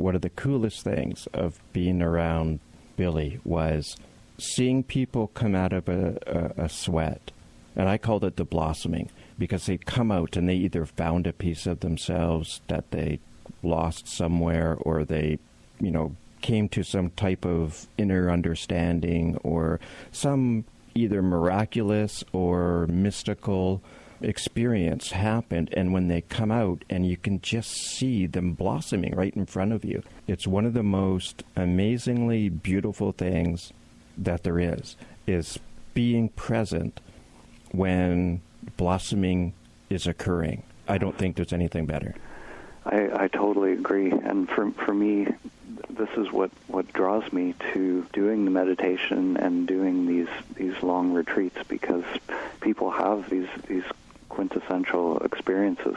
one of the coolest things of being around Billy was seeing people come out of a sweat. And I called it the blossoming, because they'd come out and they either found a piece of themselves that they lost somewhere, or they, came to some type of inner understanding, or some either miraculous or mystical experience happened. And when they come out and you can just see them blossoming right in front of you, it's one of the most amazingly beautiful things that there is being present when blossoming is occurring. I don't think there's anything better. I totally agree. And for me, this is what draws me to doing the meditation and doing these long retreats, because people have these quintessential experiences,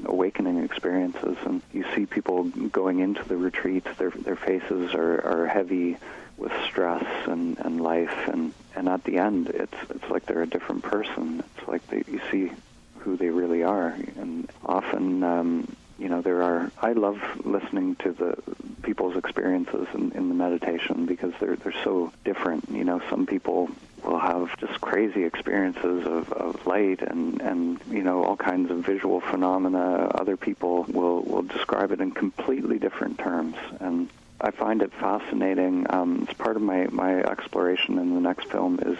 awakening experiences, and you see people going into the retreats, their faces are heavy with stress and life, and at the end it's like they're a different person. It's like you see who they really are. And often I love listening to the people's experiences in the meditation, because they're so different. Some people will have just crazy experiences of light and all kinds of visual phenomena. Other people will describe it in completely different terms, and I find it fascinating. It's part of my exploration in the next film is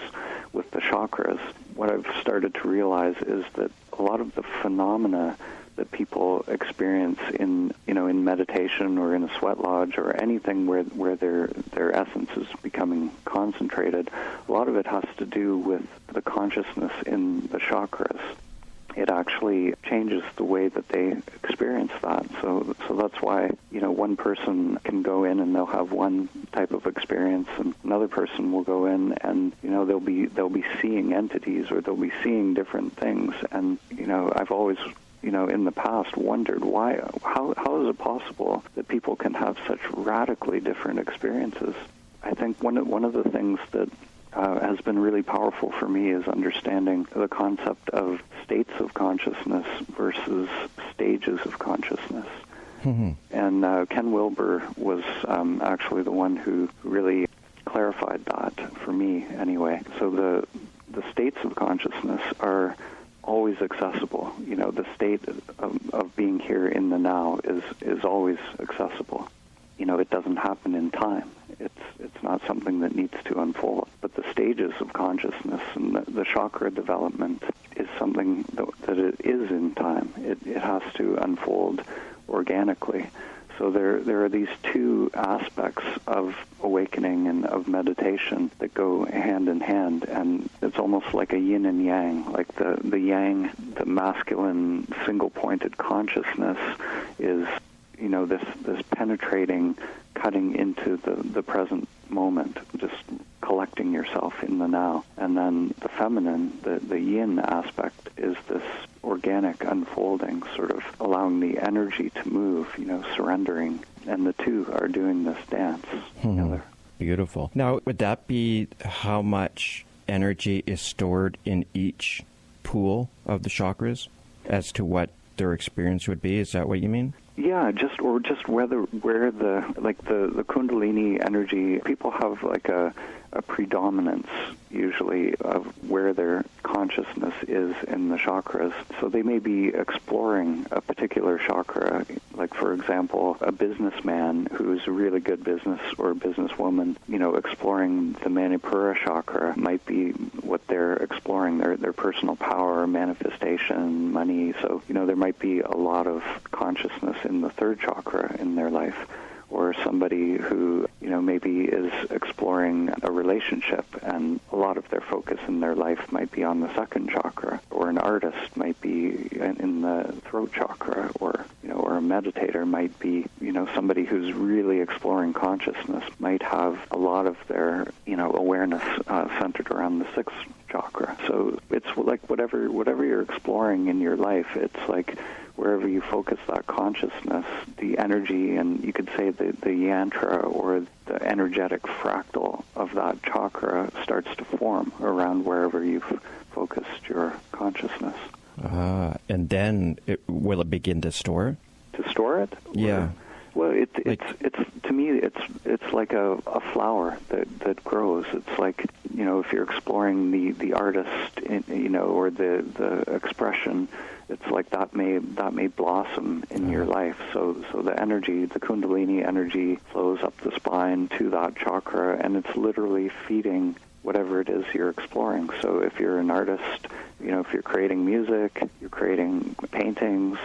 with the chakras. What I've started to realize is that a lot of the phenomena that people experience in meditation or in a sweat lodge or anything where their essence is becoming concentrated, a lot of it has to do with the consciousness in the chakras. It actually changes the way that they experience that. So that's why, one person can go in and they'll have one type of experience, and another person will go in and, they'll be seeing entities, or they'll be seeing different things. And, I've always, in the past wondered how is it possible that people can have such radically different experiences? I think one of the things that has been really powerful for me is understanding the concept of states of consciousness versus stages of consciousness. Mm-hmm. And Ken Wilber was actually the one who really clarified that for me anyway. So the states of consciousness are always accessible. The state of being here in the now is always accessible. It doesn't happen in time. It's not something that needs to unfold. But the stages of consciousness and the chakra development is something that it is in time. It has to unfold organically. So there are these two aspects of awakening and of meditation that go hand in hand, and it's almost like a yin and yang. Like the yang, the masculine single-pointed consciousness is this penetrating, cutting into the present moment, just collecting yourself in the now. And then the feminine, the yin aspect, is this organic unfolding, sort of allowing the energy to move, surrendering. And the two are doing this dance together. Beautiful. Now, would that be how much energy is stored in each pool of the chakras as to what their experience would be? Is that what you mean? Yeah, just where the Kundalini energy, people have like a predominance usually of where their consciousness is in the chakras. So they may be exploring a particular chakra, like for example, a businessman who's a really good business or businesswoman, exploring the Manipura chakra might be what they're exploring, their personal power, manifestation, money. So, there might be a lot of consciousness in the third chakra in their life. Or somebody who, maybe is exploring a relationship, and a lot of their focus in their life might be on the second chakra. Or an artist might be in the throat chakra, or a meditator might be, somebody who's really exploring consciousness might have a lot of their, awareness centered around the sixth chakra. So it's like whatever you're exploring in your life, it's like wherever you focus that consciousness, the energy, and you could say the yantra or the energetic fractal of that chakra starts to form around wherever you've focused your consciousness. And then will it begin to store? To store it? Yeah. Well, it's to me, it's like a flower that grows. It's like, if you're exploring the artist, or the expression, it's like that may blossom in your life. So the energy, the Kundalini energy, flows up the spine to that chakra, and it's literally feeding whatever it is you're exploring. So if you're an artist, if you're creating music, you're creating paintings,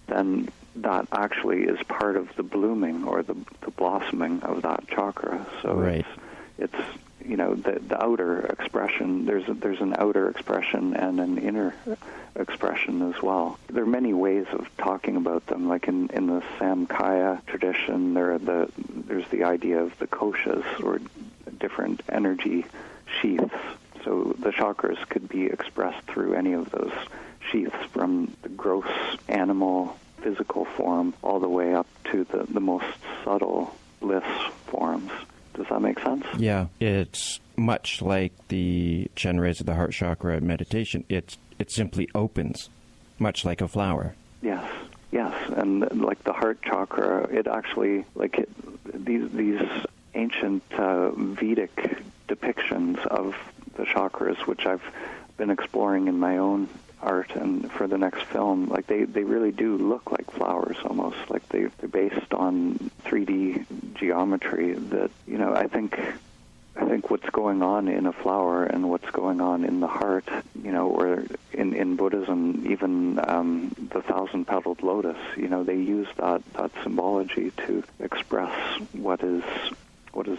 then that actually is part of the blooming or the blossoming of that chakra. So right. it's the outer expression. There's an outer expression and an inner expression as well. There are many ways of talking about them. Like in the Samkhya tradition, there's the idea of the koshas, or different energy sheaths. So the chakras could be expressed through any of those sheaths, from the gross animal physical form all the way up to the most subtle bliss forms. Does that make sense? Yeah, it's much like the Chenrezig, the heart chakra meditation. It simply opens, much like a flower. Yes, and like the heart chakra, it actually, these ancient Vedic depictions of the chakras, which I've been exploring in my own art and for the next film, like they really do look like flowers almost. Like they're based on 3D geometry that, I think what's going on in a flower and what's going on in the heart, or in Buddhism, even the thousand-petaled lotus, they use that symbology to express what is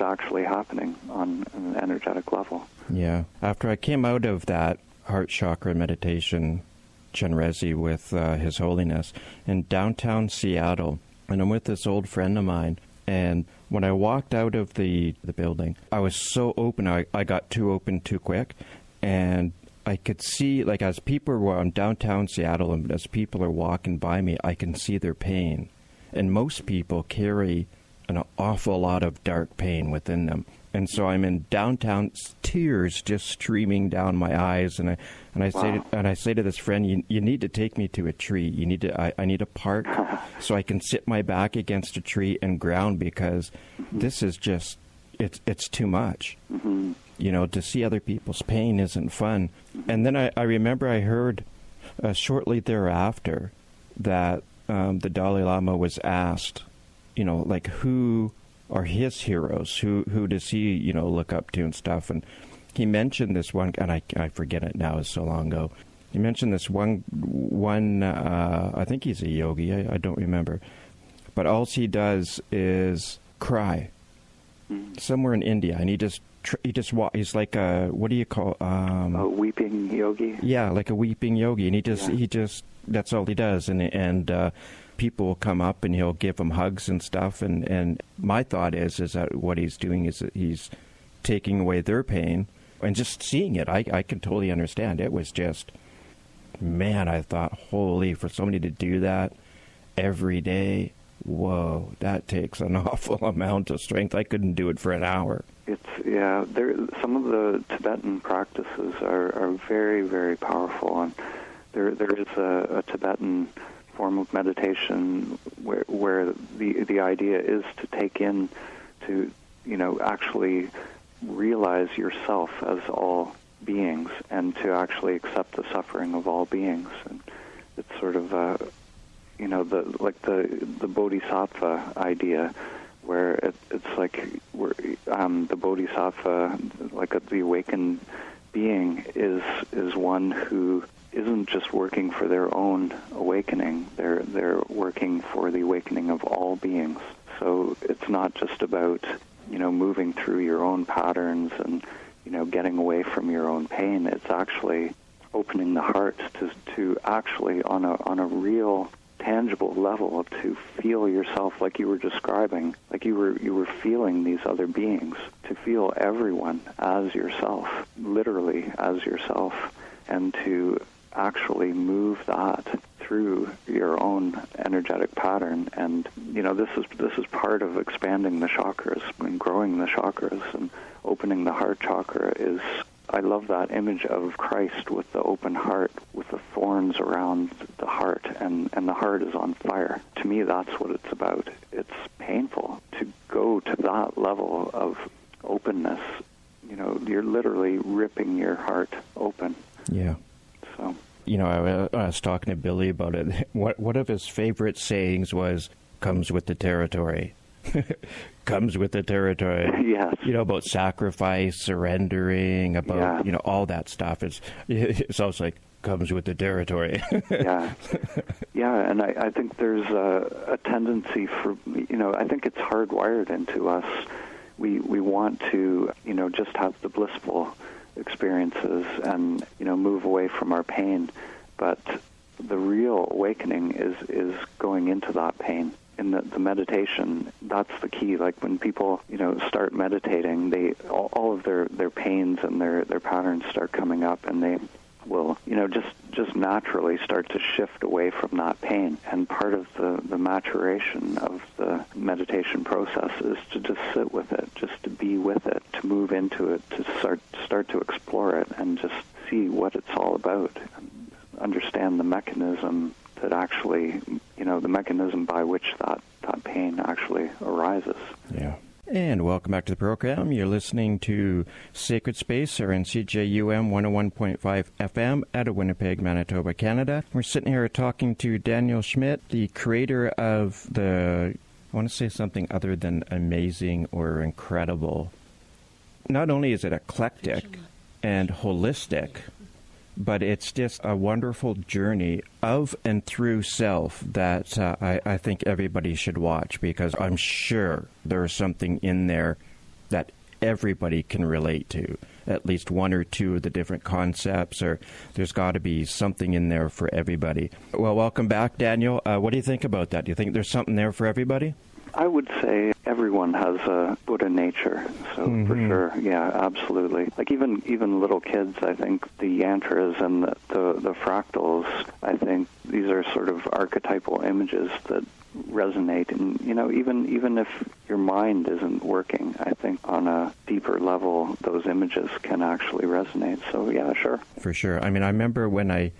actually happening on an energetic level. Yeah. After I came out of that heart chakra meditation, Chenrezig, with His Holiness, in downtown Seattle, and I'm with this old friend of mine, and when I walked out of the building, I was so open. I got too open too quick, and I could see, like, as people were on downtown Seattle, and as people are walking by me, I can see their pain. And most people carry an awful lot of dark pain within them. And so I'm in downtown, tears just streaming down my eyes, and I say to this friend, you need to take me to a tree. I need a park so I can sit my back against a tree and ground, because this is just it's too much. Mm-hmm. To see other people's pain isn't fun. And then I remember I heard shortly thereafter that the Dalai Lama was asked, like, who are his heroes? Who does he, look up to and stuff? And he mentioned this one, and I forget it now, it's so long ago. He mentioned this one. I think he's a yogi. I don't remember, but all he does is cry. Somewhere in India, and he just he's like a, what do you call a weeping yogi? Yeah, like a weeping yogi, and he just that's all he does, and people will come up and he'll give them hugs and stuff, and my thought is that what he's doing is that he's taking away their pain, and just seeing it, I can totally understand. It was just, man, I thought, holy, for somebody to do that every day, whoa, that takes an awful amount of strength. I couldn't do it for an hour. Some of the Tibetan practices are very, very powerful, and there is a Tibetan form of meditation where the idea is to take in, to actually realize yourself as all beings, and to actually accept the suffering of all beings. And it's sort of the bodhisattva idea, where it's like the bodhisattva, like the awakened being, is one who isn't just working for their own awakening. They're working for the awakening of all beings. So it's not just about moving through your own patterns and getting away from your own pain. It's actually opening the heart to actually on a real tangible level to feel yourself like you were describing, like you were feeling these other beings, to feel everyone as yourself, literally as yourself, and to actually move that through your own energetic pattern. And this is part of expanding the chakras and growing the chakras, and opening the heart chakra is I love that image of Christ with the open heart, with the thorns around the heart, and the heart is on fire. To me, that's what it's about. It's painful to go to that level of openness. You know, you're literally ripping your heart open. Yeah. So, you know, I was talking to Billy about it. One of his favorite sayings was, "Comes with the territory." Comes with the territory. yes. You know, about sacrifice, surrendering, about, you know, all that stuff. It's also like, comes with the territory. yeah. Yeah, and I think there's a tendency for, you know, I think it's hardwired into us. We want to, you know, just have the blissful experiences and, you know, move away from our pain. But the real awakening is going into that pain. In the meditation, that's the key. Like when people, you know, start meditating, they all of their pains and their patterns start coming up, and they will, you know, just naturally start to shift away from that pain. And part of the maturation of the meditation process is to just sit with it, just to be with it, to move into it, to start to explore it, and just see what it's all about, and understand the mechanism that actually, you know, the mechanism by which that pain actually arises. Yeah. And welcome back to the program. You're listening to Sacred Space, or in CJUM 101.5 FM out of Winnipeg, Manitoba, Canada. We're sitting here talking to Daniel Schmidt, the creator of I want to say something other than amazing or incredible. Not only is it eclectic and holistic, but it's just a wonderful journey of and through self that I think everybody should watch, because I'm sure there's something in there that everybody can relate to. At least one or two of the different concepts, or there's got to be something in there for everybody. Well, welcome back, Daniel. What do you think about that? Do you think there's something there for everybody? I would say everyone has a Buddha nature, so for sure, yeah, absolutely. Like even little kids, I think the yantras and the fractals, I think these are sort of archetypal images that resonate. And, you know, even if your mind isn't working, I think on a deeper level, those images can actually resonate. So, yeah, sure. For sure. I mean, I remember when I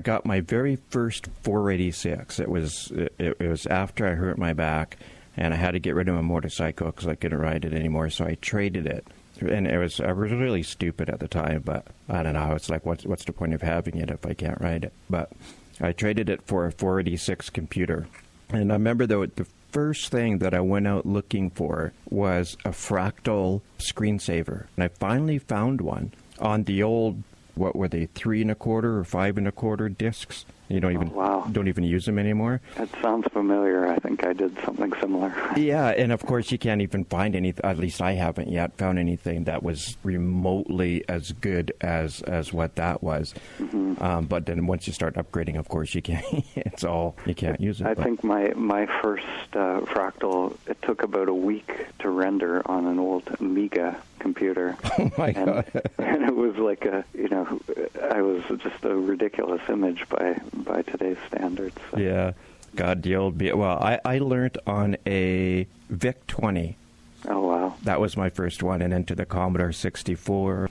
got my very first 486, it was after I hurt my back, and I had to get rid of my motorcycle because I couldn't ride it anymore, so I traded it. And I was really stupid at the time, but I don't know. It's like, what's the point of having it if I can't ride it? But I traded it for a 486 computer. And I remember the first thing that I went out looking for was a fractal screensaver. And I finally found one on the old, what were they, 3 1/4 or 5 1/4 discs? You don't even use them anymore. That sounds familiar. I think I did something similar. Yeah, and of course you can't even find anything. At least I haven't yet found anything that was remotely as good as what that was. Mm-hmm. But then once you start upgrading, of course you can't. You can't use it. I think my first fractal, it took about a week to render on an old Amiga computer. Oh my God! And it was like I was just a ridiculous image by today's standards. So. Yeah, God, the old. Well, I learned on a VIC-20. Oh wow! That was my first one, and then to the Commodore 64.